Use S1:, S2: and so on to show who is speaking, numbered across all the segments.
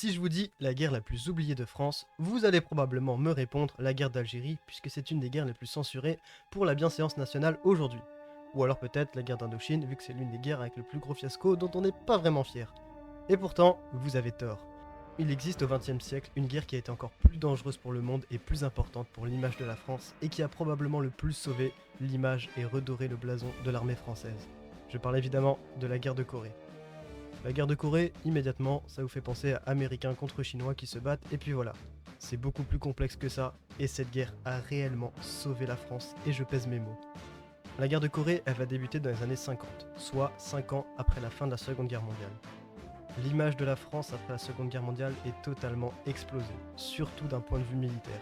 S1: Si je vous dis la guerre la plus oubliée de France, vous allez probablement me répondre la guerre d'Algérie, puisque c'est une des guerres les plus censurées pour la bienséance nationale aujourd'hui. Ou alors peut-être la guerre d'Indochine, vu que c'est l'une des guerres avec le plus gros fiasco dont on n'est pas vraiment fier. Et pourtant, vous avez tort. Il existe au XXe siècle une guerre qui a été encore plus dangereuse pour le monde et plus importante pour l'image de la France, et qui a probablement le plus sauvé l'image et redoré le blason de l'armée française. Je parle évidemment de la guerre de Corée. La guerre de Corée, immédiatement, ça vous fait penser à Américains contre Chinois qui se battent, et puis voilà. C'est beaucoup plus complexe que ça, et cette guerre a réellement sauvé la France, et je pèse mes mots. La guerre de Corée, elle va débuter dans les années 50, soit 5 ans après la fin de la Seconde Guerre mondiale. L'image de la France après la Seconde Guerre mondiale est totalement explosée, surtout d'un point de vue militaire.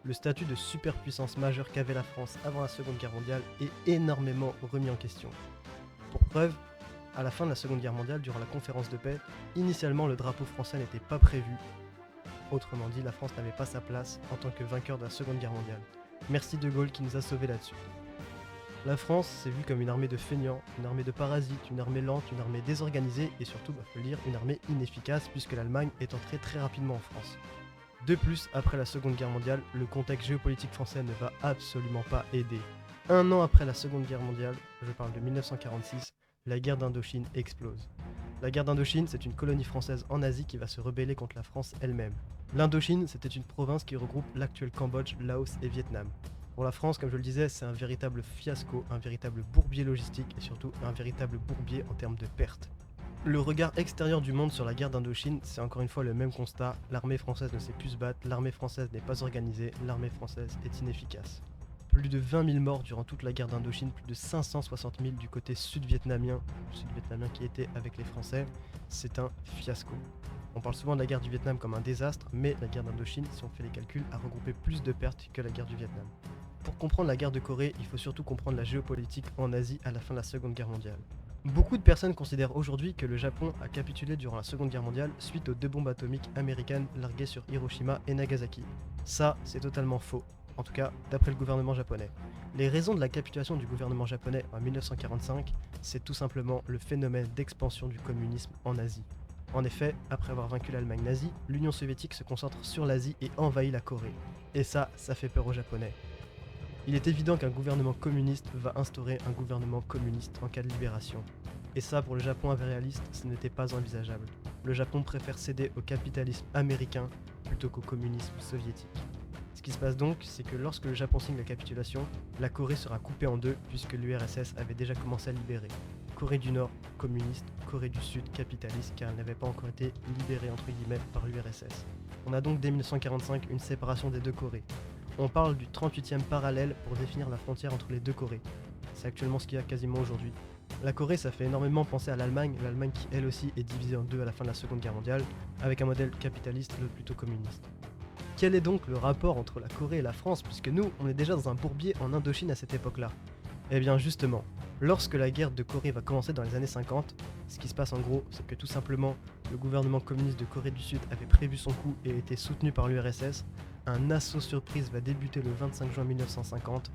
S1: Le statut de superpuissance majeure qu'avait la France avant la Seconde Guerre mondiale est énormément remis en question. Pour preuve, à la fin de la Seconde Guerre mondiale, durant la conférence de paix, initialement le drapeau français n'était pas prévu. Autrement dit, la France n'avait pas sa place en tant que vainqueur de la Seconde Guerre mondiale. Merci De Gaulle qui nous a sauvés là-dessus. La France s'est vue comme une armée de feignants, une armée de parasites, une armée lente, une armée désorganisée et surtout, faut le dire, une armée inefficace puisque l'Allemagne est entrée très rapidement en France. De plus, après la Seconde Guerre mondiale, le contexte géopolitique français ne va absolument pas aider. Un an après la Seconde Guerre mondiale, je parle de 1946, la guerre d'Indochine explose. La guerre d'Indochine, c'est une colonie française en Asie qui va se rebeller contre la France elle-même. L'Indochine, c'était une province qui regroupe l'actuel Cambodge, Laos et Vietnam. Pour la France, comme je le disais, c'est un véritable fiasco, un véritable bourbier logistique et surtout un véritable bourbier en termes de pertes. Le regard extérieur du monde sur la guerre d'Indochine, c'est encore une fois le même constat. L'armée française ne sait plus se battre, l'armée française n'est pas organisée, l'armée française est inefficace. Plus de 20 000 morts durant toute la guerre d'Indochine, plus de 560 000 du côté sud-vietnamien qui était avec les Français, c'est un fiasco. On parle souvent de la guerre du Vietnam comme un désastre, mais la guerre d'Indochine, si on fait les calculs, a regroupé plus de pertes que la guerre du Vietnam. Pour comprendre la guerre de Corée, il faut surtout comprendre la géopolitique en Asie à la fin de la Seconde Guerre mondiale. Beaucoup de personnes considèrent aujourd'hui que le Japon a capitulé durant la Seconde Guerre mondiale suite aux 2 bombes atomiques américaines larguées sur Hiroshima et Nagasaki. Ça, c'est totalement faux. En tout cas, d'après le gouvernement japonais. Les raisons de la capitulation du gouvernement japonais en 1945, c'est tout simplement le phénomène d'expansion du communisme en Asie. En effet, après avoir vaincu l'Allemagne nazie, l'Union soviétique se concentre sur l'Asie et envahit la Corée. Et ça fait peur aux Japonais. Il est évident qu'un gouvernement communiste va instaurer un gouvernement communiste en cas de libération. Et ça, pour le Japon impérialiste, ce n'était pas envisageable. Le Japon préfère céder au capitalisme américain plutôt qu'au communisme soviétique. Ce qui se passe donc, c'est que lorsque le Japon signe la capitulation, la Corée sera coupée en deux puisque l'URSS avait déjà commencé à libérer. Corée du Nord, communiste, Corée du Sud, capitaliste, car elle n'avait pas encore été libérée entre guillemets par l'URSS. On a donc dès 1945 une séparation des deux Corées. On parle du 38e parallèle pour définir la frontière entre les deux Corées. C'est actuellement ce qu'il y a quasiment aujourd'hui. La Corée, ça fait énormément penser à l'Allemagne qui elle aussi est divisée en deux à la fin de la Seconde Guerre mondiale, avec un modèle capitaliste et l'autre plutôt communiste. Quel est donc le rapport entre la Corée et la France, puisque nous, on est déjà dans un bourbier en Indochine à cette époque-là? Eh bien justement, lorsque la guerre de Corée va commencer dans les années 50, ce qui se passe en gros, c'est que tout simplement, le gouvernement communiste de Corée du Sud avait prévu son coup et était soutenu par l'URSS. Un assaut surprise va débuter le 25 juin 1950.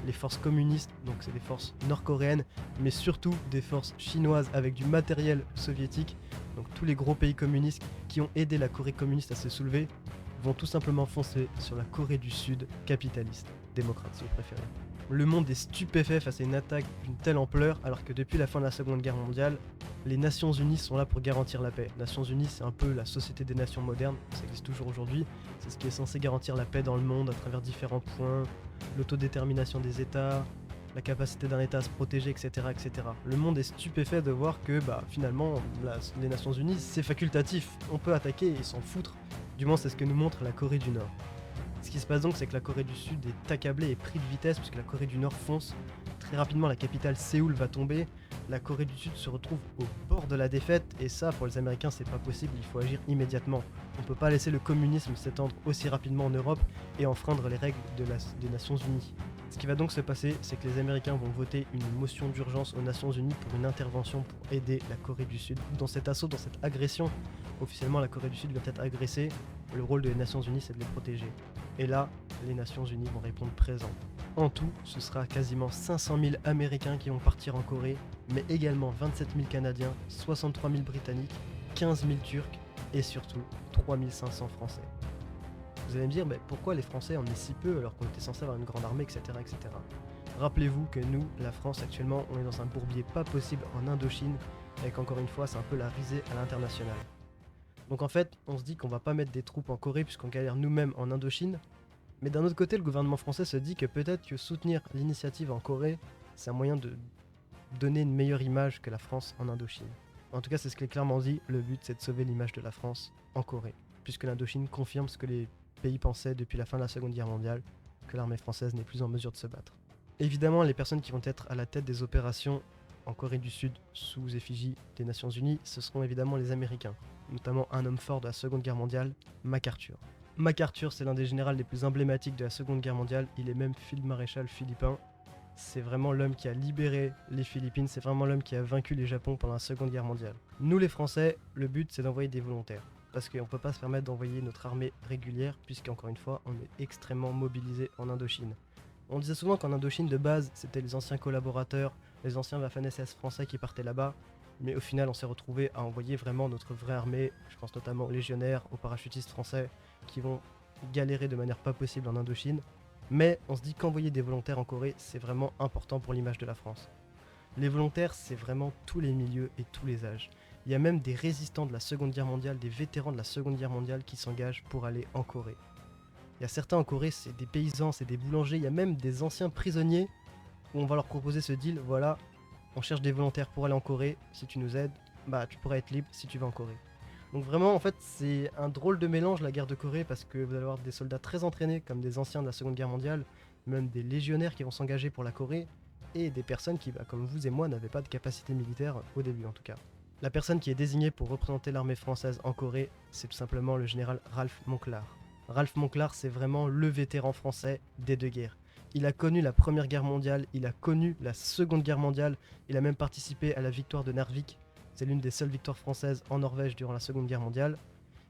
S1: Les forces communistes, donc c'est des forces nord-coréennes, mais surtout des forces chinoises avec du matériel soviétique, donc tous les gros pays communistes qui ont aidé la Corée communiste à se soulever, vont tout simplement foncer sur la Corée du Sud capitaliste, démocrate si vous préférez. Le monde est stupéfait face à une attaque d'une telle ampleur, alors que depuis la fin de la Seconde Guerre mondiale, les Nations Unies sont là pour garantir la paix. Nations Unies, c'est un peu la société des nations modernes, ça existe toujours aujourd'hui, c'est ce qui est censé garantir la paix dans le monde à travers différents points, l'autodétermination des États, la capacité d'un État à se protéger, etc., etc. Le monde est stupéfait de voir que finalement, les Nations Unies, c'est facultatif, on peut attaquer et s'en foutre. Du moins, c'est ce que nous montre la Corée du Nord. Ce qui se passe donc, c'est que la Corée du Sud est accablée et pris de vitesse puisque la Corée du Nord fonce. Très rapidement, la capitale Séoul va tomber. La Corée du Sud se retrouve au bord de la défaite et ça, pour les Américains, c'est pas possible, il faut agir immédiatement. On peut pas laisser le communisme s'étendre aussi rapidement en Europe et enfreindre les règles des Nations Unies. Ce qui va donc se passer, c'est que les Américains vont voter une motion d'urgence aux Nations Unies pour une intervention pour aider la Corée du Sud. Dans cet assaut, dans cette agression, officiellement la Corée du Sud vient être agressée, le rôle des Nations Unies c'est de les protéger. Et là, les Nations Unies vont répondre présent. En tout, ce sera quasiment 500 000 Américains qui vont partir en Corée, mais également 27 000 Canadiens, 63 000 Britanniques, 15 000 Turcs, et surtout 3500 Français. Vous allez me dire, pourquoi les Français en est si peu alors qu'on était censé avoir une grande armée, etc. etc. Rappelez-vous que nous, la France actuellement, on est dans un bourbier pas possible en Indochine, et qu'encore une fois, c'est un peu la risée à l'international. Donc en fait, on se dit qu'on va pas mettre des troupes en Corée puisqu'on galère nous-mêmes en Indochine, mais d'un autre côté, le gouvernement français se dit que peut-être que soutenir l'initiative en Corée, c'est un moyen de donner une meilleure image que la France en Indochine. En tout cas, c'est ce qui est clairement dit, le but c'est de sauver l'image de la France en Corée, puisque l'Indochine confirme ce que les pays pensaient depuis la fin de la Seconde Guerre mondiale, que l'armée française n'est plus en mesure de se battre. Évidemment, les personnes qui vont être à la tête des opérations en Corée du Sud sous effigie des Nations Unies, ce seront évidemment les Américains, notamment un homme fort de la Seconde Guerre mondiale, MacArthur. MacArthur, c'est l'un des généraux les plus emblématiques de la Seconde Guerre mondiale, il est même field-maréchal philippin. C'est vraiment l'homme qui a libéré les Philippines, c'est vraiment l'homme qui a vaincu les Japon pendant la Seconde Guerre mondiale. Nous les Français, le but c'est d'envoyer des volontaires, parce qu'on ne peut pas se permettre d'envoyer notre armée régulière, puisqu'encore une fois, on est extrêmement mobilisé en Indochine. On disait souvent qu'en Indochine de base, c'était les anciens collaborateurs, les anciens Waffen-SS français qui partaient là-bas, mais au final on s'est retrouvé à envoyer vraiment notre vraie armée, je pense notamment aux légionnaires, aux parachutistes français, qui vont galérer de manière pas possible en Indochine, mais on se dit qu'envoyer des volontaires en Corée, c'est vraiment important pour l'image de la France. Les volontaires, c'est vraiment tous les milieux et tous les âges. Il y a même des résistants de la Seconde Guerre mondiale, des vétérans de la Seconde Guerre mondiale qui s'engagent pour aller en Corée. Il y a certains en Corée, c'est des paysans, c'est des boulangers, il y a même des anciens prisonniers où on va leur proposer ce deal, voilà, on cherche des volontaires pour aller en Corée, si tu nous aides, tu pourras être libre si tu vas en Corée. Donc vraiment, en fait, c'est un drôle de mélange la guerre de Corée parce que vous allez avoir des soldats très entraînés comme des anciens de la Seconde Guerre mondiale, même des légionnaires qui vont s'engager pour la Corée, et des personnes qui, comme vous et moi, n'avaient pas de capacité militaire au début en tout cas. La personne qui est désignée pour représenter l'armée française en Corée, c'est tout simplement le général Ralph Monclar. Ralph Monclar, c'est vraiment le vétéran français des deux guerres. Il a connu la Première Guerre mondiale, il a connu la Seconde Guerre mondiale, il a même participé à la victoire de Narvik. C'est l'une des seules victoires françaises en Norvège durant la Seconde Guerre mondiale.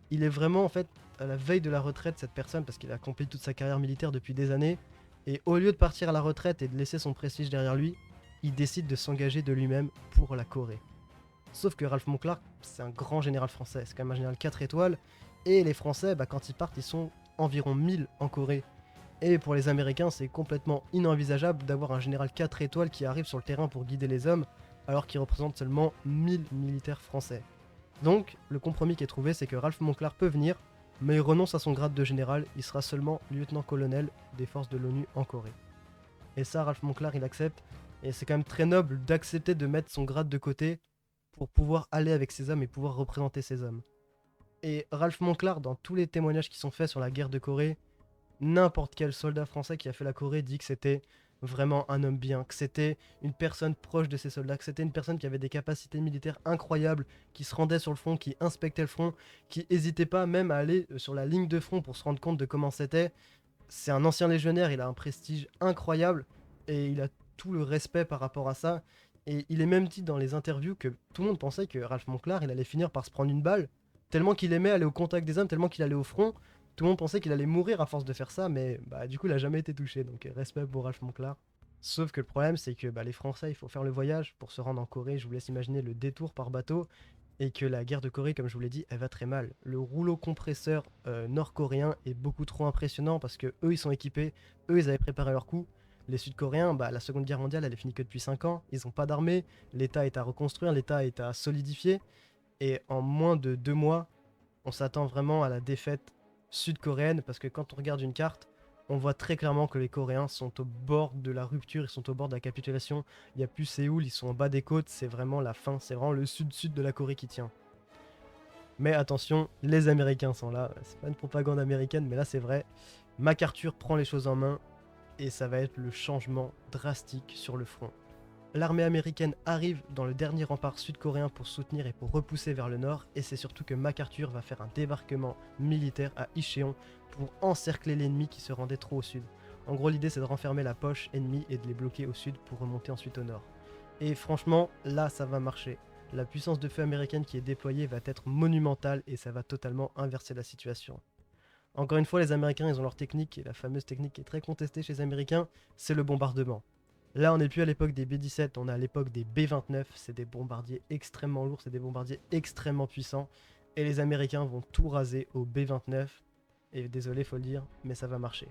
S1: Il est vraiment en fait à la veille de la retraite cette personne parce qu'il a accompli toute sa carrière militaire depuis des années. Et au lieu de partir à la retraite et de laisser son prestige derrière lui, il décide de s'engager de lui-même pour la Corée. Sauf que Ralph Monclar, c'est un grand général français, c'est quand même un général 4 étoiles. Et les Français, quand ils partent, ils sont environ 1000 en Corée. Et pour les Américains, c'est complètement inenvisageable d'avoir un général 4 étoiles qui arrive sur le terrain pour guider les hommes, alors qu'il représente seulement 1000 militaires français. Donc, le compromis qui est trouvé, c'est que Ralph Monclar peut venir, mais il renonce à son grade de général, il sera seulement lieutenant-colonel des forces de l'ONU en Corée. Et ça, Ralph Monclar, il accepte, et c'est quand même très noble d'accepter de mettre son grade de côté pour pouvoir aller avec ses hommes et pouvoir représenter ses hommes. Et Ralph Monclar, dans tous les témoignages qui sont faits sur la guerre de Corée, n'importe quel soldat français qui a fait la Corée dit que c'était vraiment un homme bien, que c'était une personne proche de ses soldats, que c'était une personne qui avait des capacités militaires incroyables, qui se rendait sur le front, qui inspectait le front, qui hésitait pas même à aller sur la ligne de front pour se rendre compte de comment c'était. C'est un ancien légionnaire, il a un prestige incroyable et il a tout le respect par rapport à ça. Et il est même dit dans les interviews que tout le monde pensait que Ralph Monclar, il allait finir par se prendre une balle, tellement qu'il aimait aller au contact des hommes, tellement qu'il allait au front. Tout le monde pensait qu'il allait mourir à force de faire ça, mais du coup, il a jamais été touché. Donc, respect pour Ralph Monclar. Sauf que le problème, c'est que les Français, il faut faire le voyage pour se rendre en Corée. Je vous laisse imaginer le détour par bateau. Et que la guerre de Corée, comme je vous l'ai dit, elle va très mal. Le rouleau compresseur nord-coréen est beaucoup trop impressionnant parce que eux, ils sont équipés. Eux, ils avaient préparé leur coup. Les Sud-Coréens, la Seconde Guerre mondiale, elle est finie que depuis 5 ans. Ils n'ont pas d'armée. L'État est à reconstruire, l'État est à solidifier. Et en moins de 2 mois, on s'attend vraiment à la défaite sud-coréenne parce que quand on regarde une carte, on voit très clairement que les Coréens sont au bord de la rupture, ils sont au bord de la capitulation. Il n'y a plus Séoul, ils sont en bas des côtes, c'est vraiment la fin, c'est vraiment le sud-sud de la Corée qui tient. Mais attention, les Américains sont là, c'est pas une propagande américaine, mais là c'est vrai. MacArthur prend les choses en main et ça va être le changement drastique sur le front. L'armée américaine arrive dans le dernier rempart sud-coréen pour soutenir et pour repousser vers le nord, et c'est surtout que MacArthur va faire un débarquement militaire à Incheon pour encercler l'ennemi qui se rendait trop au sud. En gros, l'idée c'est de renfermer la poche ennemie et de les bloquer au sud pour remonter ensuite au nord. Et franchement, là ça va marcher. La puissance de feu américaine qui est déployée va être monumentale et ça va totalement inverser la situation. Encore une fois, les Américains ils ont leur technique, et la fameuse technique qui est très contestée chez les Américains, c'est le bombardement. Là, on n'est plus à l'époque des B-17, on est à l'époque des B-29. C'est des bombardiers extrêmement lourds, c'est des bombardiers extrêmement puissants. Et les Américains vont tout raser au B-29. Et désolé, faut le dire, mais ça va marcher.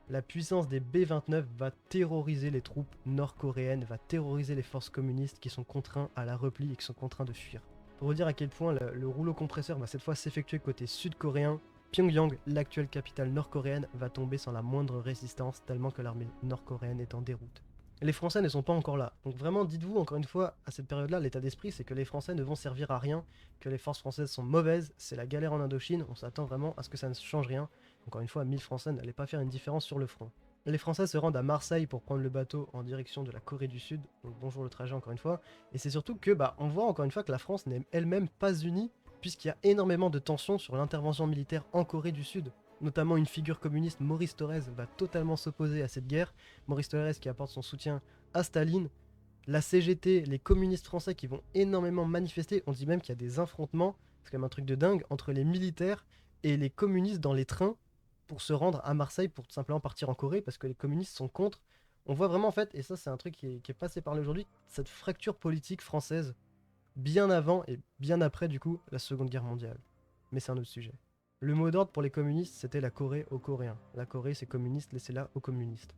S1: La puissance des B-29 va terroriser les troupes nord-coréennes, va terroriser les forces communistes qui sont contraints à la repli et qui sont contraints de fuir. Pour vous dire à quel point le rouleau compresseur va cette fois s'effectuer côté sud-coréen, Pyongyang, l'actuelle capitale nord-coréenne, va tomber sans la moindre résistance tellement que l'armée nord-coréenne est en déroute. Les Français ne sont pas encore là. Donc vraiment, dites-vous encore une fois, à cette période-là, l'état d'esprit, c'est que les Français ne vont servir à rien, que les forces françaises sont mauvaises, c'est la galère en Indochine, on s'attend vraiment à ce que ça ne change rien. Encore une fois, 1000 Français n'allaient pas faire une différence sur le front. Les Français se rendent à Marseille pour prendre le bateau en direction de la Corée du Sud, donc bonjour le trajet encore une fois, et c'est surtout que, on voit encore une fois que la France n'est elle-même pas unie, puisqu'il y a énormément de tensions sur l'intervention militaire en Corée du Sud. Notamment une figure communiste, Maurice Thorez, va totalement s'opposer à cette guerre. Maurice Thorez qui apporte son soutien à Staline. La CGT, les communistes français qui vont énormément manifester. On dit même qu'il y a des affrontements, c'est quand même un truc de dingue, entre les militaires et les communistes dans les trains pour se rendre à Marseille pour tout simplement partir en Corée parce que les communistes sont contre. On voit vraiment en fait, et ça c'est un truc qui est passé par là aujourd'hui, cette fracture politique française bien avant et bien après du coup la Seconde Guerre mondiale. Mais c'est un autre sujet. Le mot d'ordre pour les communistes, c'était la Corée aux Coréens. La Corée, c'est communiste, laissez-la aux communistes.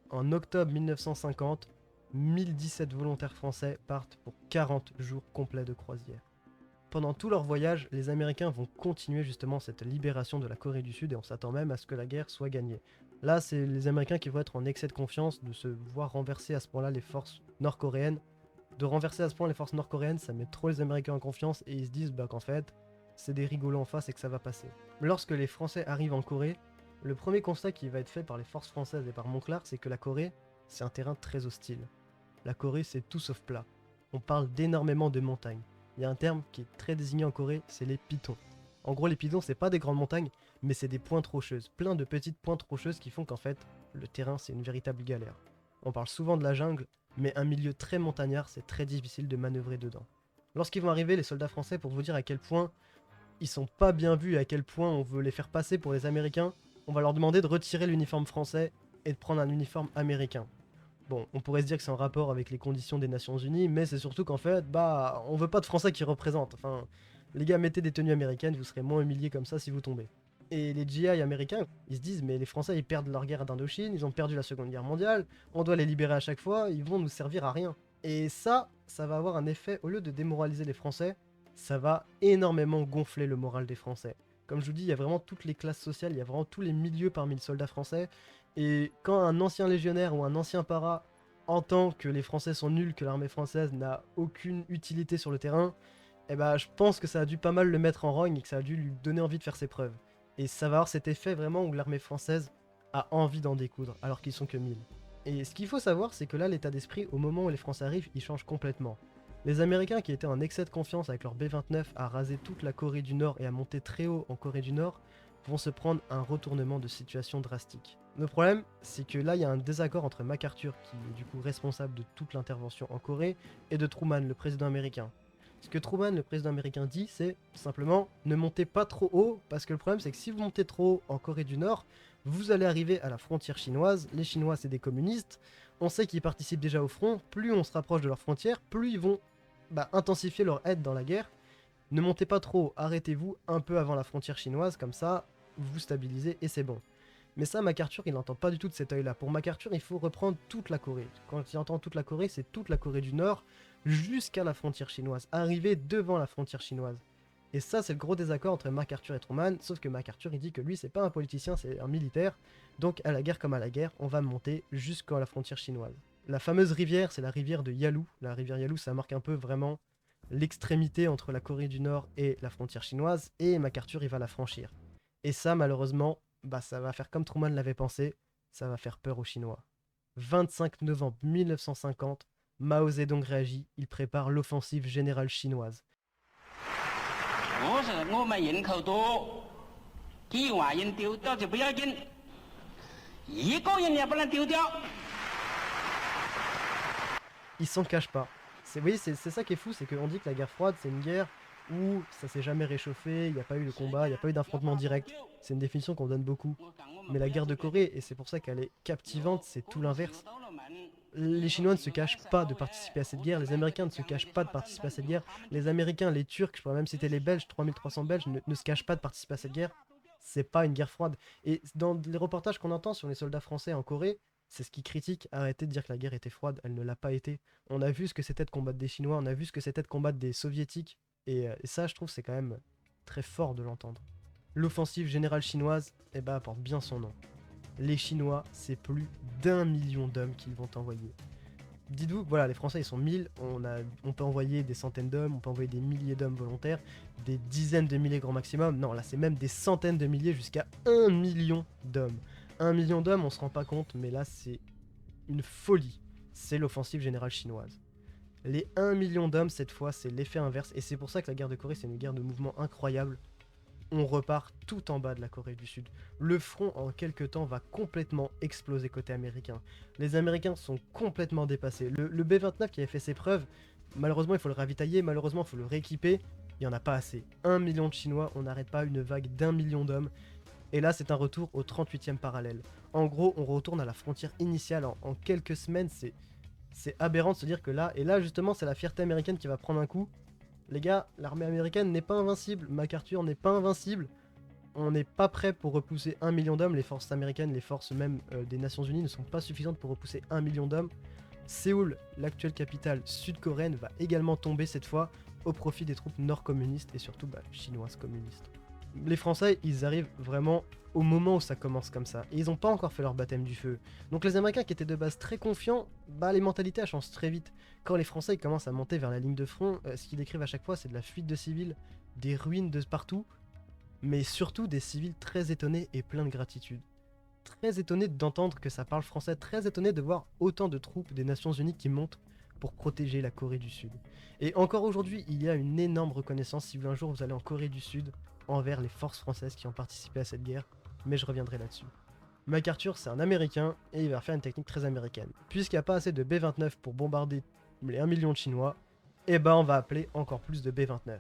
S1: En octobre 1950, 1017 volontaires français partent pour 40 jours complets de croisière. Pendant tout leur voyage, les Américains vont continuer justement cette libération de la Corée du Sud et on s'attend même à ce que la guerre soit gagnée. Là, c'est les Américains qui vont être en excès de confiance, de se voir renverser à ce point-là les forces nord-coréennes. De renverser à ce point les forces nord-coréennes, ça met trop les Américains en confiance et ils se disent qu'en fait, c'est des rigolos en face et que ça va passer. Lorsque les Français arrivent en Corée, le premier constat qui va être fait par les forces françaises et par Monclar, c'est que la Corée, c'est un terrain très hostile. La Corée, c'est tout sauf plat. On parle d'énormément de montagnes. Il y a un terme qui est très désigné en Corée, c'est les pitons. En gros, les pitons, c'est pas des grandes montagnes, mais c'est des pointes rocheuses. Plein de petites pointes rocheuses qui font qu'en fait, le terrain, c'est une véritable galère. On parle souvent de la jungle, mais un milieu très montagnard, c'est très difficile de manœuvrer dedans. Lorsqu'ils vont arriver, les soldats français, pour vous dire à quel point ils sont pas bien vus et à quel point on veut les faire passer pour les Américains, on va leur demander de retirer l'uniforme français et de prendre un uniforme américain. Bon, on pourrait se dire que c'est en rapport avec les conditions des Nations Unies, mais c'est surtout qu'en fait, on veut pas de Français qui représentent. Enfin, les gars, mettez des tenues américaines, vous serez moins humiliés comme ça si vous tombez. Et les GI américains, ils se disent, mais les Français, ils perdent leur guerre d'Indochine, ils ont perdu la Seconde Guerre mondiale, on doit les libérer à chaque fois, ils vont nous servir à rien. Et ça va avoir un effet, au lieu de démoraliser les Français, ça va énormément gonfler le moral des Français. Comme je vous dis, il y a vraiment toutes les classes sociales, il y a vraiment tous les milieux parmi les soldats français. Et quand un ancien légionnaire ou un ancien para entend que les Français sont nuls, que l'armée française n'a aucune utilité sur le terrain, je pense que ça a dû pas mal le mettre en rogne et que ça a dû lui donner envie de faire ses preuves. Et ça va avoir cet effet vraiment où l'armée française a envie d'en découdre, alors qu'ils sont que 1000. Et ce qu'il faut savoir, c'est que là, l'état d'esprit, au moment où les Français arrivent, il change complètement. Les Américains qui étaient en excès de confiance avec leur B-29 à raser toute la Corée du Nord et à monter très haut en Corée du Nord, vont se prendre un retournement de situation drastique. Le problème, c'est que là, il y a un désaccord entre MacArthur, qui est du coup responsable de toute l'intervention en Corée, et de Truman, le président américain. Ce que Truman, le président américain, dit, c'est simplement ne montez pas trop haut, parce que le problème, c'est que si vous montez trop haut en Corée du Nord, vous allez arriver à la frontière chinoise. Les Chinois, c'est des communistes. On sait qu'ils participent déjà au front. Plus on se rapproche de leur frontière, plus ils vont intensifier leur aide dans la guerre. Ne montez pas trop haut, arrêtez-vous un peu avant la frontière chinoise, comme ça, vous stabilisez et c'est bon. Mais ça, MacArthur, il n'entend pas du tout de cet œil-là. Pour MacArthur, il faut reprendre toute la Corée. Quand il entend toute la Corée, c'est toute la Corée du Nord jusqu'à la frontière chinoise, arriver devant la frontière chinoise. Et ça, c'est le gros désaccord entre MacArthur et Truman, sauf que MacArthur, il dit que lui, c'est pas un politicien, c'est un militaire, donc à la guerre comme à la guerre, on va monter jusqu'à la frontière chinoise. La fameuse rivière, c'est la rivière de Yalu. La rivière Yalu, ça marque un peu vraiment l'extrémité entre la Corée du Nord et la frontière chinoise, et MacArthur, il va la franchir. Et ça, malheureusement, ça va faire comme Truman l'avait pensé, ça va faire peur aux Chinois. 25 novembre 1950, Mao Zedong réagit, il prépare l'offensive générale chinoise. Il s'en cache pas. Vous voyez, c'est ça qui est fou, c'est qu'on dit que la guerre froide, c'est une guerre où ça s'est jamais réchauffé, il n'y a pas eu de combat, il n'y a pas eu d'affrontement direct. C'est une définition qu'on donne beaucoup. Mais la guerre de Corée, et c'est pour ça qu'elle est captivante, c'est tout l'inverse. Les Chinois ne se cachent pas de participer à cette guerre, les Américains ne se cachent pas de participer à cette guerre, les Américains, les Turcs, je pourrais même citer les Belges, 3300 Belges, ne se cachent pas de participer à cette guerre. C'est pas une guerre froide. Et dans les reportages qu'on entend sur les soldats français en Corée, c'est ce qui critique. Arrêtez de dire que la guerre était froide, elle ne l'a pas été. On a vu ce que c'était de combattre des Chinois, on a vu ce que c'était de combattre des Soviétiques, et ça, je trouve, c'est quand même très fort de l'entendre. L'offensive générale chinoise, eh ben, porte bien son nom. Les Chinois, c'est plus d'1 million d'hommes qu'ils vont envoyer. Dites-vous, voilà, les Français ils sont 1000, on peut envoyer des centaines d'hommes, on peut envoyer des milliers d'hommes volontaires, des dizaines de milliers grand maximum. Non, là c'est même des centaines de milliers jusqu'à 1 million d'hommes. 1 million d'hommes, on se rend pas compte, mais là c'est une folie. C'est l'offensive générale chinoise. Les 1 million d'hommes, cette fois, c'est l'effet inverse, et c'est pour ça que la guerre de Corée, c'est une guerre de mouvement incroyable. On repart tout en bas de la Corée du Sud. Le front en quelques temps va complètement exploser côté américain. Les Américains sont complètement dépassés. Le B-29 qui avait fait ses preuves, malheureusement il faut le ravitailler, malheureusement il faut le rééquiper. Il n'y en a pas assez. 1 million de Chinois, on n'arrête pas une vague d'1 million d'hommes. Et là c'est un retour au 38e parallèle. En gros on retourne à la frontière initiale en quelques semaines. C'est aberrant de se dire que là, et là justement c'est la fierté américaine qui va prendre un coup. Les gars, l'armée américaine n'est pas invincible, MacArthur n'est pas invincible. On n'est pas prêt pour repousser 1 million d'hommes. Les forces américaines, les forces même des Nations Unies ne sont pas suffisantes pour repousser 1 million d'hommes. Séoul, l'actuelle capitale sud-coréenne, va également tomber cette fois au profit des troupes nord-communistes et surtout chinoises communistes. Les Français, ils arrivent vraiment au moment où ça commence comme ça. Et ils n'ont pas encore fait leur baptême du feu. Donc les Américains qui étaient de base très confiants, les mentalités elles changent très vite. Quand les Français ils commencent à monter vers la ligne de front, ce qu'ils décrivent à chaque fois c'est de la fuite de civils, des ruines de partout, mais surtout des civils très étonnés et pleins de gratitude. Très étonnés d'entendre que ça parle français, très étonnés de voir autant de troupes des Nations Unies qui montent pour protéger la Corée du Sud. Et encore aujourd'hui, il y a une énorme reconnaissance si un jour vous allez en Corée du Sud envers les forces françaises qui ont participé à cette guerre, mais je reviendrai là-dessus. MacArthur, c'est un Américain et il va faire une technique très américaine. Puisqu'il n'y a pas assez de B-29 pour bombarder les 1 million de Chinois, on va appeler encore plus de B-29.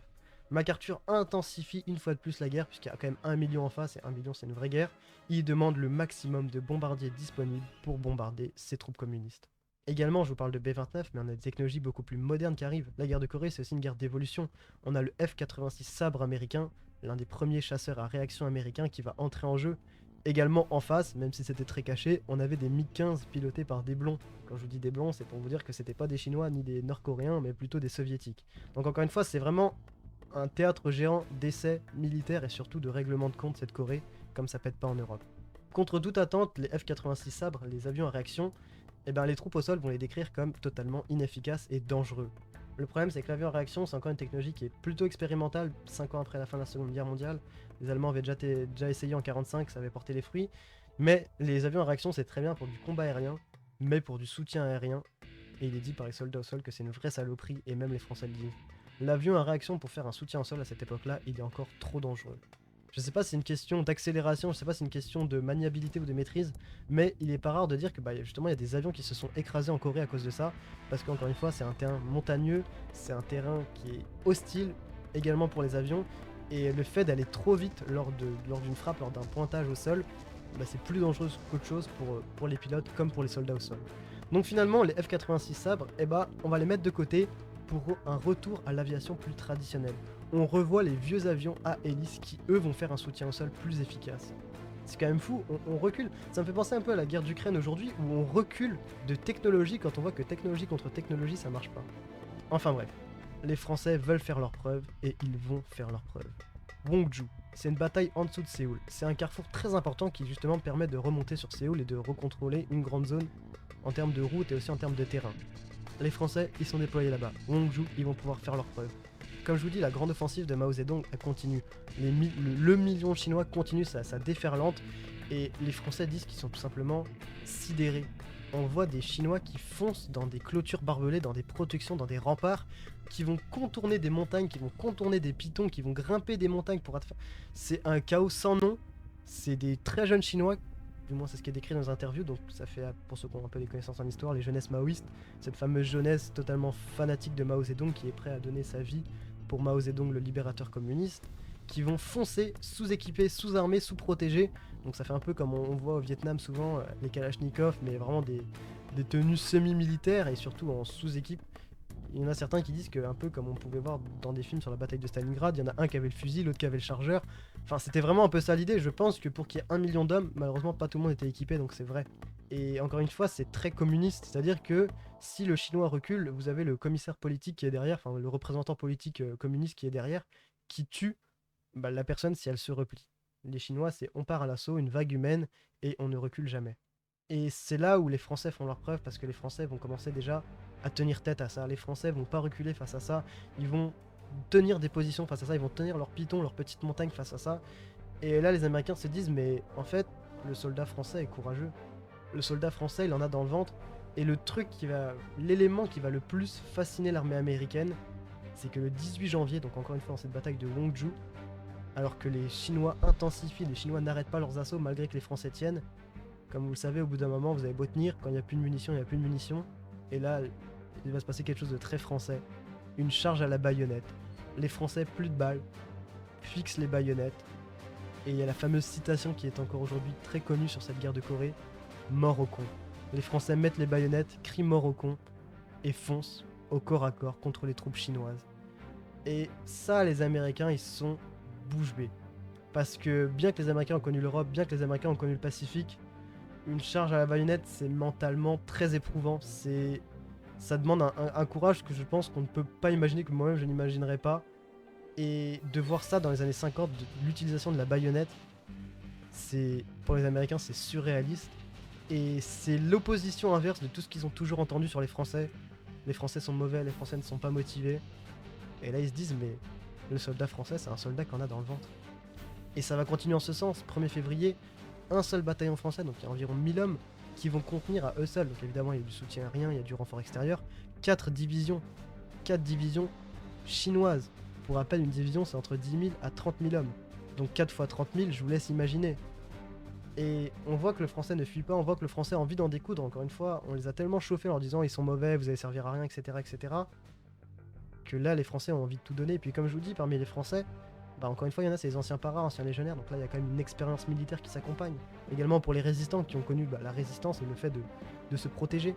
S1: MacArthur intensifie une fois de plus la guerre, puisqu'il y a quand même 1 million en face, et 1 million c'est une vraie guerre. Il demande le maximum de bombardiers disponibles pour bombarder ses troupes communistes. Également, je vous parle de B-29, mais on a des technologies beaucoup plus modernes qui arrivent. La guerre de Corée, c'est aussi une guerre d'évolution. On a le F-86 Sabre américain, l'un des premiers chasseurs à réaction américains qui va entrer en jeu. Également en face, même si c'était très caché, on avait des MiG-15 pilotés par des blonds. Quand je vous dis des blonds, c'est pour vous dire que c'était pas des Chinois ni des Nord-Coréens, mais plutôt des Soviétiques. Donc encore une fois, c'est vraiment un théâtre géant d'essais militaires et surtout de règlement de compte cette Corée, comme ça pète pas en Europe. Contre toute attente, les F-86 Sabre, les avions à réaction, les troupes au sol vont les décrire comme totalement inefficaces et dangereux. Le problème, c'est que l'avion à réaction, c'est encore une technologie qui est plutôt expérimentale, 5 ans après la fin de la Seconde Guerre mondiale. Les Allemands avaient déjà essayé en 1945, ça avait porté les fruits. Mais les avions à réaction, c'est très bien pour du combat aérien, mais pour du soutien aérien. Et il est dit par les soldats au sol que c'est une vraie saloperie, et même les Français le disent. L'avion à réaction pour faire un soutien au sol à cette époque-là, il est encore trop dangereux. Je sais pas si c'est une question d'accélération, je sais pas si c'est une question de maniabilité ou de maîtrise, mais il est pas rare de dire que justement il y a des avions qui se sont écrasés en Corée à cause de ça, parce qu'encore une fois c'est un terrain montagneux, c'est un terrain qui est hostile également pour les avions, et le fait d'aller trop vite lors d'une frappe, lors d'un pointage au sol, c'est plus dangereux qu'autre chose pour les pilotes comme pour les soldats au sol. Donc finalement les F-86 Sabre, on va les mettre de côté pour un retour à l'aviation plus traditionnelle. On revoit les vieux avions à hélice qui eux vont faire un soutien au sol plus efficace. C'est quand même fou, on recule. Ça me fait penser un peu à la guerre d'Ukraine aujourd'hui où on recule de technologie quand on voit que technologie contre technologie ça marche pas. Enfin bref, les Français veulent faire leurs preuves et ils vont faire leurs preuves. Wongju, c'est une bataille en dessous de Séoul. C'est un carrefour très important qui justement permet de remonter sur Séoul et de recontrôler une grande zone en termes de route et aussi en termes de terrain. Les Français, ils sont déployés là-bas. Wongju, ils vont pouvoir faire leurs preuves. Comme je vous dis, la grande offensive de Mao Zedong, elle continue. Le million chinois continue sa déferlante et les Français disent qu'ils sont tout simplement sidérés. On voit des Chinois qui foncent dans des clôtures barbelées, dans des protections, dans des remparts, qui vont contourner des montagnes, qui vont contourner des pitons, qui vont grimper des montagnes pour... C'est un chaos sans nom. C'est des très jeunes Chinois, du moins c'est ce qui est décrit dans les interviews, donc ça fait, pour ceux qui ont un peu des connaissances en histoire, les jeunesses maoïstes, cette fameuse jeunesse totalement fanatique de Mao Zedong qui est prêt à donner sa vie pour Mao Zedong le libérateur communiste. qui vont foncer, sous-équipés, sous-armés, sous-protégés. Donc ça fait un peu comme on voit au Vietnam souvent, les Kalachnikov, mais vraiment des tenues semi-militaires et surtout en sous-équipe. Il y en a certains qui disent que, un peu comme on pouvait voir dans des films sur la bataille de Stalingrad, il y en a un qui avait le fusil, l'autre qui avait le chargeur. Enfin, c'était vraiment un peu ça l'idée. Je pense que pour qu'il y ait 1 million d'hommes, malheureusement, pas tout le monde était équipé, donc c'est vrai. Et encore une fois, c'est très communiste, c'est-à-dire que si le Chinois recule, vous avez le commissaire politique qui est derrière, enfin le représentant politique communiste qui est derrière, qui tue la personne si elle se replie. Les Chinois, c'est on part à l'assaut, une vague humaine, et on ne recule jamais. Et c'est là où les Français font leur preuve, parce que les Français vont commencer déjà à tenir tête à ça. Les Français vont pas reculer face à ça, ils vont tenir des positions face à ça, ils vont tenir leur piton, leur petite montagne face à ça. Et là, les Américains se disent, mais en fait, le soldat français est courageux. Le soldat français, il en a dans le ventre. Et l'élément qui va le plus fasciner l'armée américaine, c'est que le 18 janvier, donc encore une fois dans cette bataille de Wongju, alors que les Chinois intensifient, les Chinois n'arrêtent pas leurs assauts malgré que les Français tiennent, comme vous le savez, au bout d'un moment, vous avez beau tenir, quand il n'y a plus de munitions, il n'y a plus de munitions. Et là, il va se passer quelque chose de très français. Une charge à la baïonnette. Les Français, plus de balles, fixent les baïonnettes. Et il y a la fameuse citation qui est encore aujourd'hui très connue sur cette guerre de Corée, mort au con. Les Français mettent les baïonnettes, crient mort au con, et foncent au corps à corps contre les troupes chinoises. Et ça, les Américains, ils sont bouche bée. Parce que bien que les Américains ont connu l'Europe, bien que les Américains ont connu le Pacifique, une charge à la baïonnette, c'est mentalement très éprouvant. Ça demande un courage que je pense qu'on ne peut pas imaginer, que moi-même je n'imaginerais pas. Et de voir ça dans les années 50, l'utilisation de la baïonnette, pour les Américains, c'est surréaliste. Et c'est l'opposition inverse de tout ce qu'ils ont toujours entendu sur les Français. Les Français sont mauvais, les Français ne sont pas motivés. Et là, ils se disent, mais le soldat français, c'est un soldat qu'on a dans le ventre. Et ça va continuer en ce sens. 1er février, un seul bataillon français, donc il y a environ 1000 hommes, qui vont contenir à eux seuls, donc évidemment il y a du soutien aérien, il y a du renfort extérieur, 4 divisions chinoises. Pour rappel, une division c'est entre 10 000 à 30 000 hommes. Donc 4 fois 30 000, je vous laisse imaginer. Et on voit que le français ne fuit pas, on voit que le français a envie d'en découdre, encore une fois, on les a tellement chauffés en leur disant ils sont mauvais, vous allez servir à rien, etc., etc., que là les Français ont envie de tout donner. Et puis comme je vous dis, parmi les Français, encore une fois, il y en a, c'est les anciens paras, anciens légionnaires, donc là il y a quand même une expérience militaire qui s'accompagne. Également pour les résistants qui ont connu la résistance et le fait de se protéger.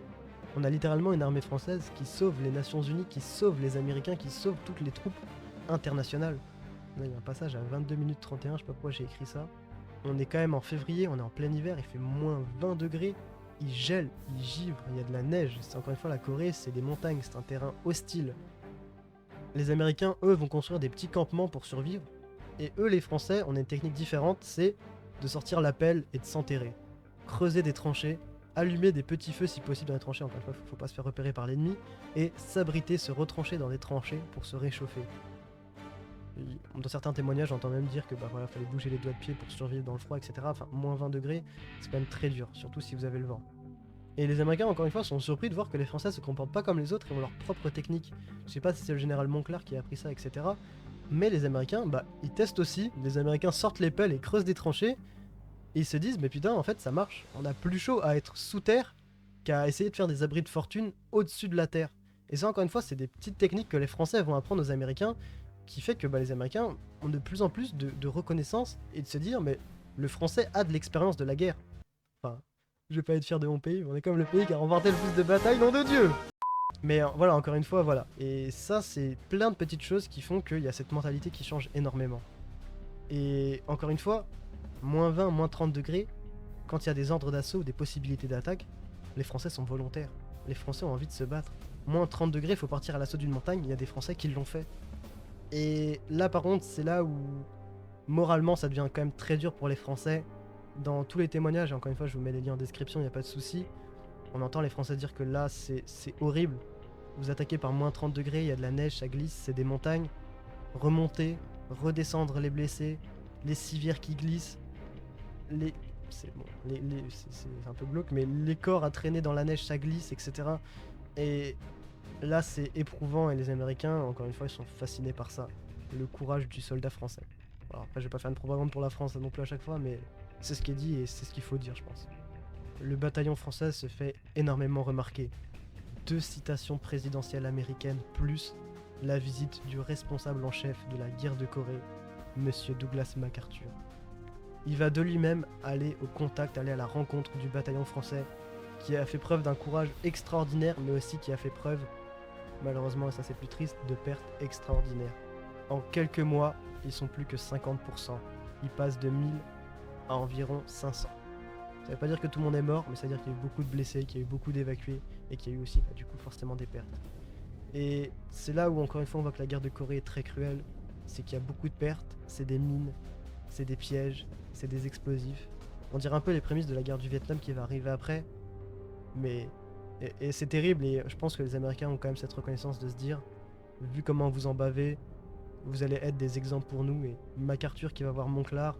S1: On a littéralement une armée française qui sauve les Nations Unies, qui sauve les Américains, qui sauve toutes les troupes internationales. Là il y a un passage à 22 minutes 31, je sais pas pourquoi j'ai écrit ça. On est quand même en février, on est en plein hiver, il fait moins 20 degrés, il gèle, il givre, il y a de la neige. C'est encore une fois la Corée, c'est des montagnes, c'est un terrain hostile. Les Américains, eux, vont construire des petits campements pour survivre. Et eux, les Français, on a une technique différente, c'est de sortir la pelle et de s'enterrer. Creuser des tranchées, allumer des petits feux si possible dans les tranchées, encore une fois, faut pas se faire repérer par l'ennemi, et s'abriter, se retrancher dans des tranchées pour se réchauffer. Dans certains témoignages, j'entends même dire que fallait bouger les doigts de pied pour survivre dans le froid, etc. Enfin, moins 20 degrés, c'est quand même très dur, surtout si vous avez le vent. Et les Américains, encore une fois, sont surpris de voir que les Français se comportent pas comme les autres et ont leur propre technique. Je sais pas si c'est le général Monclar qui a appris ça, etc. Mais les Américains, ils testent aussi. Les Américains sortent les pelles et creusent des tranchées. Et ils se disent, mais putain, en fait, ça marche. On a plus chaud à être sous terre qu'à essayer de faire des abris de fortune au-dessus de la terre. Et ça, encore une fois, c'est des petites techniques que les Français vont apprendre aux Américains, qui fait que les Américains ont de plus en plus de reconnaissance et de se dire, mais le Français a de l'expérience de la guerre. Enfin, je vais pas être fier de mon pays, mais on est comme le pays qui a remporté le plus de batailles, nom de Dieu! Mais voilà, encore une fois, voilà. Et ça, c'est plein de petites choses qui font qu'il y a cette mentalité qui change énormément. Et encore une fois, moins 20, moins 30 degrés, quand il y a des ordres d'assaut ou des possibilités d'attaque, les Français sont volontaires. Les Français ont envie de se battre. Moins 30 degrés, il faut partir à l'assaut d'une montagne, il y a des Français qui l'ont fait. Et là, par contre, c'est là où, moralement, ça devient quand même très dur pour les Français. Dans tous les témoignages, et encore une fois, je vous mets les liens en description, il n'y a pas de souci. On entend les Français dire que là, c'est horrible. Vous attaquez par moins 30 degrés, il y a de la neige, ça glisse, c'est des montagnes. Remonter, redescendre les blessés, les civières qui glissent, c'est un peu glauque, mais les corps à traîner dans la neige, ça glisse, etc. Et là, c'est éprouvant et les Américains, encore une fois, ils sont fascinés par ça. Le courage du soldat français. Alors après, je vais pas faire une propagande pour la France non plus à chaque fois, mais c'est ce qui est dit et c'est ce qu'il faut dire, je pense. Le bataillon français se fait énormément remarquer. 2 citations présidentielles américaines, plus la visite du responsable en chef de la guerre de Corée, Monsieur Douglas MacArthur. Il va de lui-même aller au contact, aller à la rencontre du bataillon français, qui a fait preuve d'un courage extraordinaire, mais aussi qui a fait preuve, malheureusement, et ça c'est plus triste, de pertes extraordinaires. En quelques mois, ils sont plus que 50%. Ils passent de 1000 à environ 500. Ça veut pas dire que tout le monde est mort, mais ça veut dire qu'il y a eu beaucoup de blessés, qu'il y a eu beaucoup d'évacués, et qu'il y a eu aussi, du coup, forcément des pertes. Et c'est là où, encore une fois, on voit que la guerre de Corée est très cruelle. C'est qu'il y a beaucoup de pertes, c'est des mines, c'est des pièges, c'est des explosifs. On dirait un peu les prémices de la guerre du Vietnam qui va arriver après. Mais... Et c'est terrible, et je pense que les Américains ont quand même cette reconnaissance de se dire, vu comment vous en bavez, vous allez être des exemples pour nous. Et MacArthur qui va voir Montclar,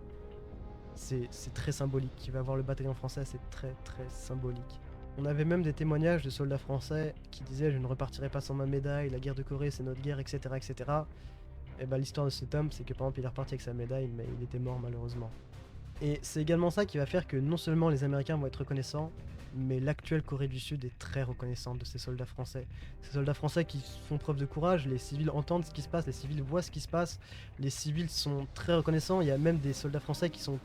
S1: c'est très symbolique. Qui va voir le bataillon français, c'est très très symbolique. On avait même des témoignages de soldats français qui disaient « Je ne repartirai pas sans ma médaille, la guerre de Corée c'est notre guerre, etc. etc. » Et bah l'histoire de cet homme, c'est que par exemple il est reparti avec sa médaille, mais il était mort malheureusement. Et c'est également ça qui va faire que non seulement les Américains vont être reconnaissants, mais l'actuelle Corée du Sud est très reconnaissante de ces soldats français. Ces soldats français qui font preuve de courage, les civils entendent ce qui se passe, les civils voient ce qui se passe, les civils sont très reconnaissants, il y a même des soldats français qui sont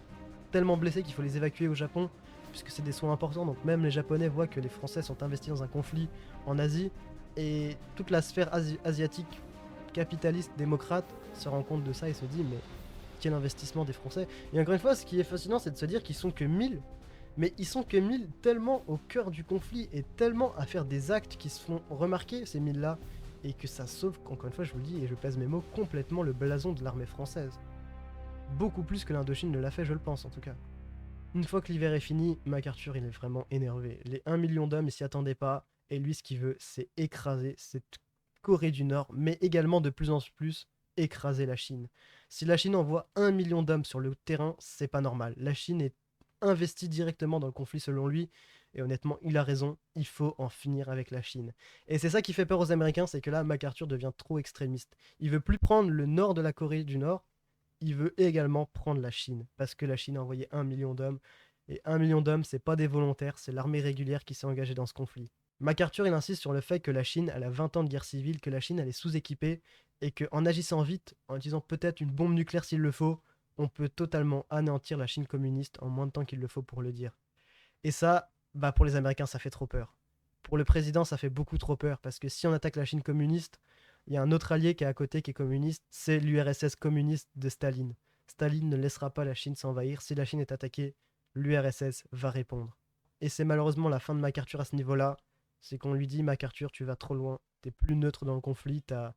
S1: tellement blessés qu'il faut les évacuer au Japon, puisque c'est des soins importants, donc même les Japonais voient que les Français sont investis dans un conflit en Asie, et toute la sphère asiatique, capitaliste, démocrate, se rend compte de ça et se dit mais quel investissement des Français. Et encore une fois, ce qui est fascinant, c'est de se dire qu'ils sont que 1000, mais ils sont que 1000 tellement au cœur du conflit et tellement à faire des actes qui se font remarquer, ces 1000 là, et que ça sauve, encore une fois je vous le dis et je pèse mes mots, complètement le blason de l'armée française. Beaucoup plus que l'Indochine ne l'a fait, je le pense en tout cas. Une fois que l'hiver est fini, MacArthur il est vraiment énervé. Les 1 million d'hommes, ils s'y attendaient pas, et lui ce qu'il veut, c'est écraser cette Corée du Nord, mais également de plus en plus écraser la Chine. Si la Chine envoie 1 million d'hommes sur le terrain, c'est pas normal. La Chine est investie directement dans le conflit selon lui, et honnêtement, il a raison, il faut en finir avec la Chine. Et c'est ça qui fait peur aux Américains, c'est que là, MacArthur devient trop extrémiste. Il veut plus prendre le nord de la Corée du Nord, il veut également prendre la Chine, parce que la Chine a envoyé 1 million d'hommes, et 1 million d'hommes, c'est pas des volontaires, c'est l'armée régulière qui s'est engagée dans ce conflit. MacArthur, il insiste sur le fait que la Chine, elle a 20 ans de guerre civile, que la Chine, elle est sous-équipée, et qu'en agissant vite, en utilisant peut-être une bombe nucléaire s'il le faut, on peut totalement anéantir la Chine communiste en moins de temps qu'il le faut pour le dire. Et ça, pour les Américains, ça fait trop peur. Pour le président, ça fait beaucoup trop peur, parce que si on attaque la Chine communiste, il y a un autre allié qui est à côté qui est communiste, c'est l'URSS communiste de Staline. Staline ne laissera pas la Chine s'envahir. Si la Chine est attaquée, l'URSS va répondre. Et c'est malheureusement la fin de MacArthur à ce niveau-là. C'est qu'on lui dit MacArthur, tu vas trop loin, t'es plus neutre dans le conflit, t'as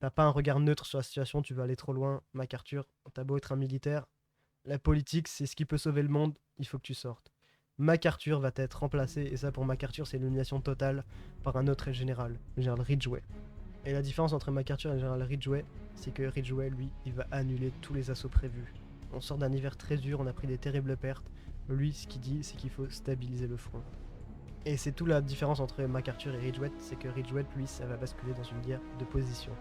S1: pas un regard neutre sur la situation, tu vas aller trop loin. MacArthur, t'as beau être un militaire, la politique c'est ce qui peut sauver le monde, il faut que tu sortes. MacArthur va être remplacé, et ça pour MacArthur c'est l'élimination totale, par un autre général, le général Ridgway. Et la différence entre MacArthur et le général Ridgway, c'est que Ridgway, lui, il va annuler tous les assauts prévus. On sort d'un hiver très dur, on a pris des terribles pertes. Lui, ce qu'il dit, c'est qu'il faut stabiliser le front. Et c'est toute la différence entre MacArthur et Ridgway, c'est que Ridgway, lui, ça va basculer dans une guerre de position.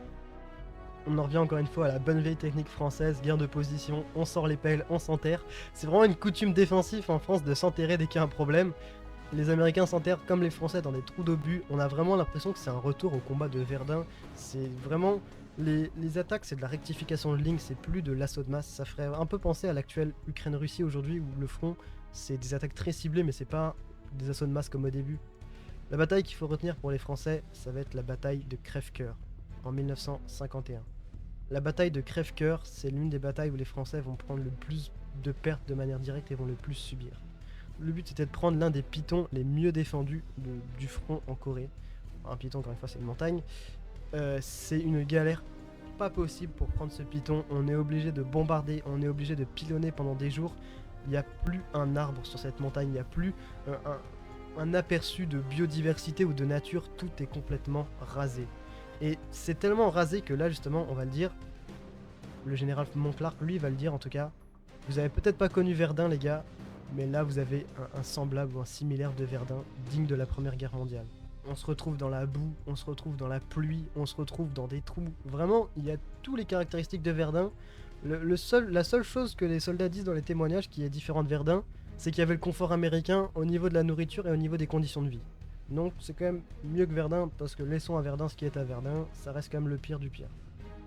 S1: On en revient encore une fois à la bonne vieille technique française, guerre de position, on sort les pelles, on s'enterre. C'est vraiment une coutume défensive en France de s'enterrer dès qu'il y a un problème. Les Américains s'enterrent comme les Français dans des trous d'obus. On a vraiment l'impression que c'est un retour au combat de Verdun. C'est vraiment... Les attaques, c'est de la rectification de ligne, c'est plus de l'assaut de masse. Ça ferait un peu penser à l'actuelle Ukraine-Russie aujourd'hui, où le front, c'est des attaques très ciblées, mais c'est pas des assauts de masse comme au début. La bataille qu'il faut retenir pour les Français, ça va être la bataille de Crèvecoeur, en 1951. La bataille de Crèvecoeur, c'est l'une des batailles où les Français vont prendre le plus de pertes de manière directe et vont le plus subir. Le but c'était de prendre l'un des pitons les mieux défendus du front en Corée. Un piton, encore une fois, c'est une montagne. C'est une galère pas possible pour prendre ce piton. On est obligé de bombarder, on est obligé de pilonner pendant des jours. Il n'y a plus un arbre sur cette montagne, il n'y a plus un aperçu de biodiversité ou de nature. Tout est complètement rasé. Et c'est tellement rasé que là, justement, on va le dire, le général Montclar, lui, va le dire en tout cas. Vous avez peut-être pas connu Verdun, les gars, mais là vous avez un semblable ou un similaire de Verdun digne de la Première Guerre mondiale. On se retrouve dans la boue, on se retrouve dans la pluie, on se retrouve dans des trous. Vraiment, il y a toutes les caractéristiques de Verdun. La seule chose que les soldats disent dans les témoignages qui est différente de Verdun, c'est qu'il y avait le confort américain au niveau de la nourriture et au niveau des conditions de vie. Donc c'est quand même mieux que Verdun, parce que laissons à Verdun ce qui est à Verdun, ça reste quand même le pire du pire.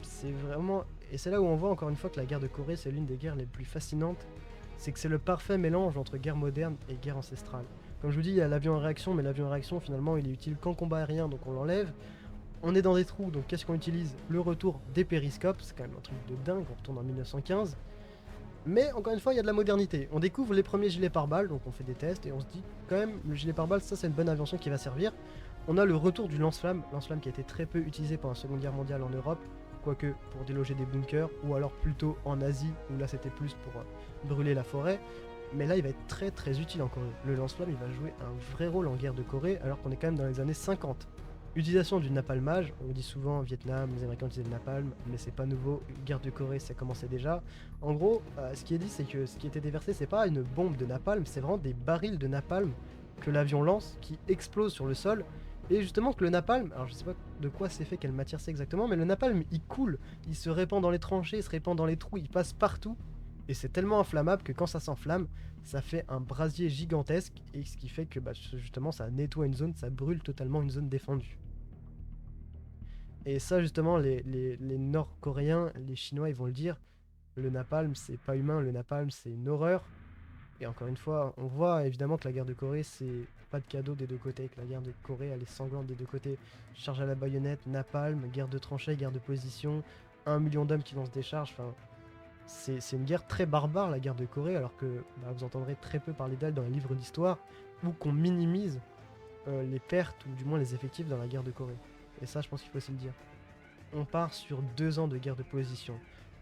S1: c'est vraiment... Et c'est là où on voit encore une fois que la guerre de Corée, c'est l'une des guerres les plus fascinantes. C'est que c'est le parfait mélange entre guerre moderne et guerre ancestrale. Comme je vous dis, il y a l'avion à réaction, mais l'avion à réaction, finalement, il est utile qu'en combat aérien, donc on l'enlève. On est dans des trous, donc qu'est-ce qu'on utilise? Le retour des périscopes, c'est quand même un truc de dingue, on retourne en 1915. Mais encore une fois, il y a de la modernité. On découvre les premiers gilets pare-balles, donc on fait des tests et on se dit quand même, le gilet pare-balles, ça c'est une bonne invention qui va servir. On a le retour du lance-flamme qui a été très peu utilisé pendant la Seconde Guerre mondiale en Europe, quoique pour déloger des bunkers, ou alors plutôt en Asie, où là c'était plus pour brûler la forêt. Mais là, il va être très très utile en Corée. Le lance-flamme, il va jouer un vrai rôle en guerre de Corée, alors qu'on est quand même dans les années 50. Utilisation du napalmage, on dit souvent Vietnam, les Américains utilisaient le napalm, mais c'est pas nouveau, guerre de Corée ça commençait déjà. En gros, ce qui est dit c'est que ce qui était déversé c'est pas une bombe de napalm, c'est vraiment des barils de napalm que l'avion lance qui explosent sur le sol. Et justement que le napalm, alors je sais pas de quoi c'est fait, quelle matière c'est exactement, mais le napalm il coule, il se répand dans les tranchées, il se répand dans les trous, il passe partout. Et c'est tellement inflammable que quand ça s'enflamme, ça fait un brasier gigantesque, et ce qui fait que justement ça nettoie une zone, ça brûle totalement une zone défendue. Et ça, justement, les Nord-Coréens, les Chinois, ils vont le dire. Le napalm, c'est pas humain, le napalm, c'est une horreur. Et encore une fois, on voit évidemment que la guerre de Corée, c'est pas de cadeau des deux côtés, que la guerre de Corée, elle est sanglante des deux côtés. Charge à la baïonnette, napalm, guerre de tranchées, guerre de position, 1 million d'hommes qui lancent des charges. Enfin, c'est une guerre très barbare, la guerre de Corée, alors que vous entendrez très peu parler d'elle dans les livres d'histoire, ou qu'on minimise les pertes, ou du moins les effectifs dans la guerre de Corée. Et ça, je pense qu'il faut aussi le dire. On part sur 2 ans de guerre de position.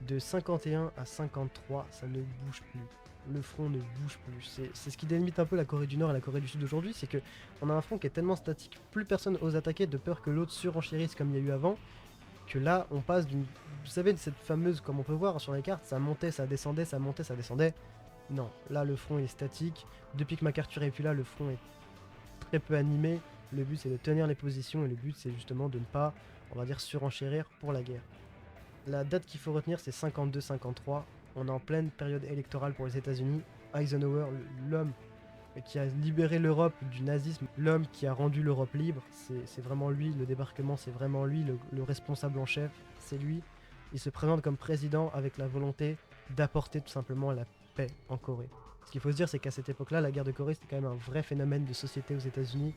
S1: De 51 à 53, ça ne bouge plus. Le front ne bouge plus. C'est ce qui délimite un peu la Corée du Nord et la Corée du Sud aujourd'hui, c'est que on a un front qui est tellement statique, plus personne ose attaquer de peur que l'autre surenchérisse comme il y a eu avant, que là on passe d'une... Vous savez, de cette fameuse, comme on peut voir sur les cartes, ça montait, ça descendait, ça montait, ça descendait. Non, là le front est statique. Depuis que MacArthur est plus là, le front est très peu animé. Le but c'est de tenir les positions et le but c'est justement de ne pas, on va dire, surenchérir pour la guerre. La date qu'il faut retenir c'est 52-53. On est en pleine période électorale pour les États-Unis. Eisenhower, l'homme qui a libéré l'Europe du nazisme, l'homme qui a rendu l'Europe libre, c'est vraiment lui, le débarquement c'est vraiment lui, le responsable en chef, c'est lui. Il se présente comme président avec la volonté d'apporter tout simplement la paix en Corée. Ce qu'il faut se dire, c'est qu'à cette époque-là, la guerre de Corée, c'était quand même un vrai phénomène de société aux États-Unis.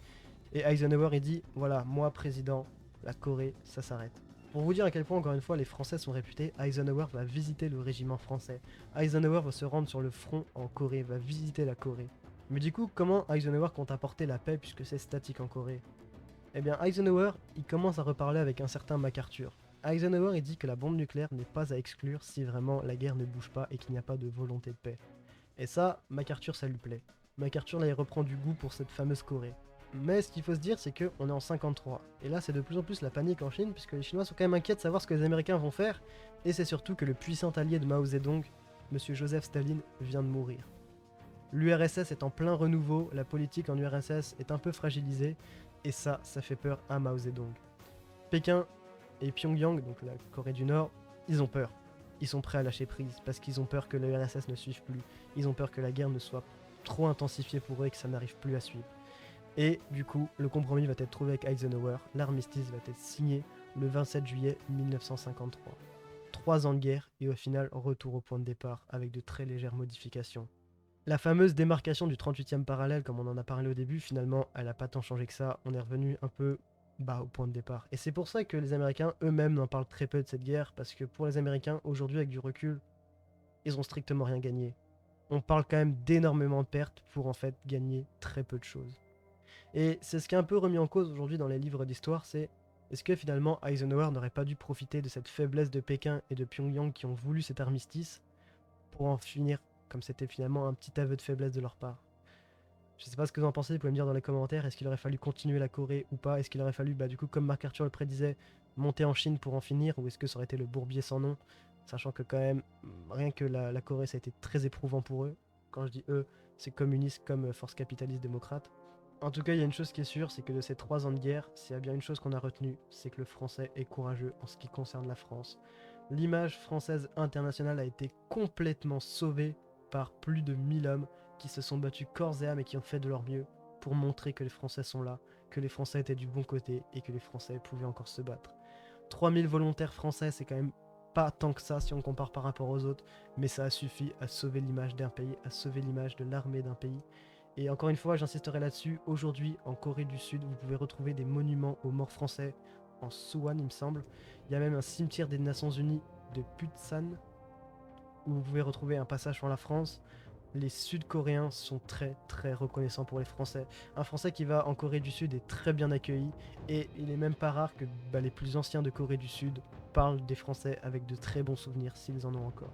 S1: Et Eisenhower, il dit voilà, moi président, la Corée, ça s'arrête. Pour vous dire à quel point, encore une fois, les Français sont réputés, Eisenhower va visiter le régiment français. Eisenhower va se rendre sur le front en Corée, va visiter la Corée. Mais du coup, comment Eisenhower compte apporter la paix puisque c'est statique en Corée? Eh bien, Eisenhower, il commence à reparler avec un certain MacArthur. Eisenhower, il dit que la bombe nucléaire n'est pas à exclure si vraiment la guerre ne bouge pas et qu'il n'y a pas de volonté de paix. Et ça, MacArthur, ça lui plaît. MacArthur, là, il reprend du goût pour cette fameuse Corée. Mais ce qu'il faut se dire, c'est qu'on est en 53. Et là, c'est de plus en plus la panique en Chine, puisque les Chinois sont quand même inquiets de savoir ce que les Américains vont faire. Et c'est surtout que le puissant allié de Mao Zedong, Monsieur Joseph Staline, vient de mourir. L'URSS est en plein renouveau, la politique en URSS est un peu fragilisée, et ça fait peur à Mao Zedong. Pékin et Pyongyang, donc la Corée du Nord, ils ont peur. Ils sont prêts à lâcher prise, parce qu'ils ont peur que l'URSS ne suive plus. Ils ont peur que la guerre ne soit trop intensifiée pour eux et que ça n'arrive plus à suivre. Et du coup, le compromis va être trouvé avec Eisenhower, l'armistice va être signé le 27 juillet 1953. 3 ans de guerre et au final, retour au point de départ avec de très légères modifications. La fameuse démarcation du 38e parallèle, comme on en a parlé au début, finalement, elle n'a pas tant changé que ça. On est revenu un peu bas au point de départ. Et c'est pour ça que les Américains eux-mêmes n'en parlent très peu de cette guerre, parce que pour les Américains, aujourd'hui, avec du recul, ils ont strictement rien gagné. On parle quand même d'énormément de pertes pour en fait gagner très peu de choses. Et c'est ce qui est un peu remis en cause aujourd'hui dans les livres d'histoire, c'est est-ce que finalement Eisenhower n'aurait pas dû profiter de cette faiblesse de Pékin et de Pyongyang qui ont voulu cet armistice pour en finir comme c'était finalement un petit aveu de faiblesse de leur part. Je sais pas ce que vous en pensez, vous pouvez me dire dans les commentaires, est-ce qu'il aurait fallu continuer la Corée ou pas? Est-ce qu'il aurait fallu, du coup, comme MacArthur le prédisait, monter en Chine pour en finir, ou est-ce que ça aurait été le bourbier sans nom? Sachant que quand même, rien que la Corée, ça a été très éprouvant pour eux. Quand je dis eux, c'est communiste comme force capitaliste démocrate. En tout cas, il y a une chose qui est sûre, c'est que de ces 3 ans de guerre, s'il y a bien une chose qu'on a retenue, c'est que le français est courageux en ce qui concerne la France. L'image française internationale a été complètement sauvée par plus de 1000 hommes qui se sont battus corps et âme et qui ont fait de leur mieux pour montrer que les Français sont là, que les Français étaient du bon côté et que les Français pouvaient encore se battre. 3000 volontaires français, c'est quand même pas tant que ça si on compare par rapport aux autres, mais ça a suffi à sauver l'image d'un pays, à sauver l'image de l'armée d'un pays. Et encore une fois, j'insisterai là-dessus, aujourd'hui en Corée du Sud, vous pouvez retrouver des monuments aux morts français en Suwon, il me semble. Il y a même un cimetière des Nations Unies de Putsan, où vous pouvez retrouver un passage sur la France. Les Sud-Coréens sont très très reconnaissants pour les Français. Un Français qui va en Corée du Sud est très bien accueilli, et il est même pas rare que les plus anciens de Corée du Sud parlent des Français avec de très bons souvenirs s'ils en ont encore.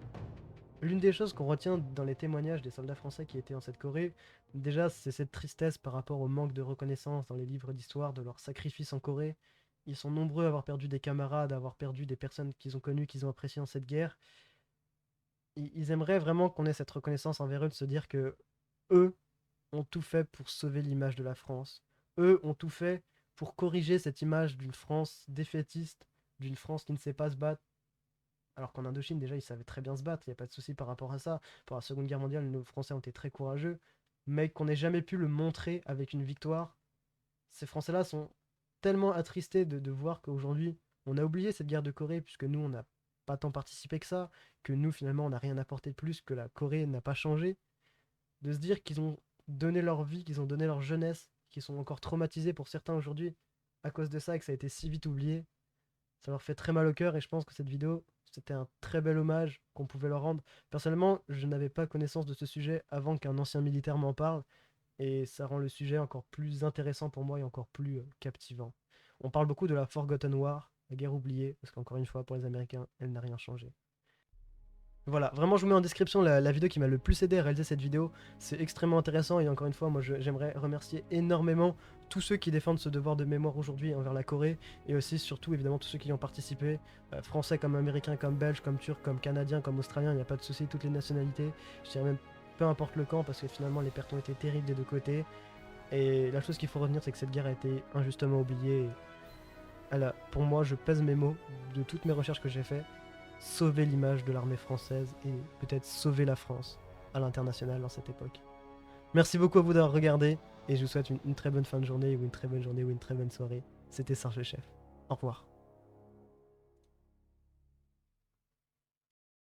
S1: L'une des choses qu'on retient dans les témoignages des soldats français qui étaient en cette Corée, déjà c'est cette tristesse par rapport au manque de reconnaissance dans les livres d'histoire de leur sacrifice en Corée. Ils sont nombreux à avoir perdu des camarades, à avoir perdu des personnes qu'ils ont connues, qu'ils ont appréciées dans cette guerre. Ils aimeraient vraiment qu'on ait cette reconnaissance envers eux, de se dire que eux ont tout fait pour sauver l'image de la France. Eux ont tout fait pour corriger cette image d'une France défaitiste, d'une France qui ne sait pas se battre. Alors qu'en Indochine, déjà, ils savaient très bien se battre, il n'y a pas de souci par rapport à ça. Pour la Seconde Guerre mondiale, nos Français ont été très courageux, mais qu'on n'ait jamais pu le montrer avec une victoire. Ces Français-là sont tellement attristés de voir qu'aujourd'hui, on a oublié cette guerre de Corée, puisque nous, on n'a pas tant participé que ça, que nous, finalement, on n'a rien apporté de plus, que la Corée n'a pas changé. De se dire qu'ils ont donné leur vie, qu'ils ont donné leur jeunesse, qu'ils sont encore traumatisés pour certains aujourd'hui à cause de ça et que ça a été si vite oublié, ça leur fait très mal au cœur et je pense que cette vidéo, c'était un très bel hommage qu'on pouvait leur rendre. Personnellement, je n'avais pas connaissance de ce sujet avant qu'un ancien militaire m'en parle et ça rend le sujet encore plus intéressant pour moi et encore plus captivant. On parle beaucoup de la Forgotten War, la guerre oubliée, parce qu'encore une fois, pour les Américains, elle n'a rien changé. Voilà, vraiment je vous mets en description la vidéo qui m'a le plus aidé à réaliser cette vidéo. C'est extrêmement intéressant et encore une fois, moi j'aimerais remercier énormément tous ceux qui défendent ce devoir de mémoire aujourd'hui envers la Corée et aussi surtout évidemment tous ceux qui y ont participé, français comme américains, comme belges, comme turcs, comme canadiens, comme australiens, il n'y a pas de souci, toutes les nationalités. Je dirais même peu importe le camp parce que finalement les pertes ont été terribles des deux côtés. Et la chose qu'il faut retenir c'est que cette guerre a été injustement oubliée. Pour moi je pèse mes mots de toutes mes recherches que j'ai faites. Sauver l'image de l'armée française et peut-être sauver la France à l'international dans cette époque. Merci beaucoup à vous d'avoir regardé et je vous souhaite une très bonne fin de journée ou une très bonne journée ou une très bonne soirée. C'était Serge le Chef. Au revoir.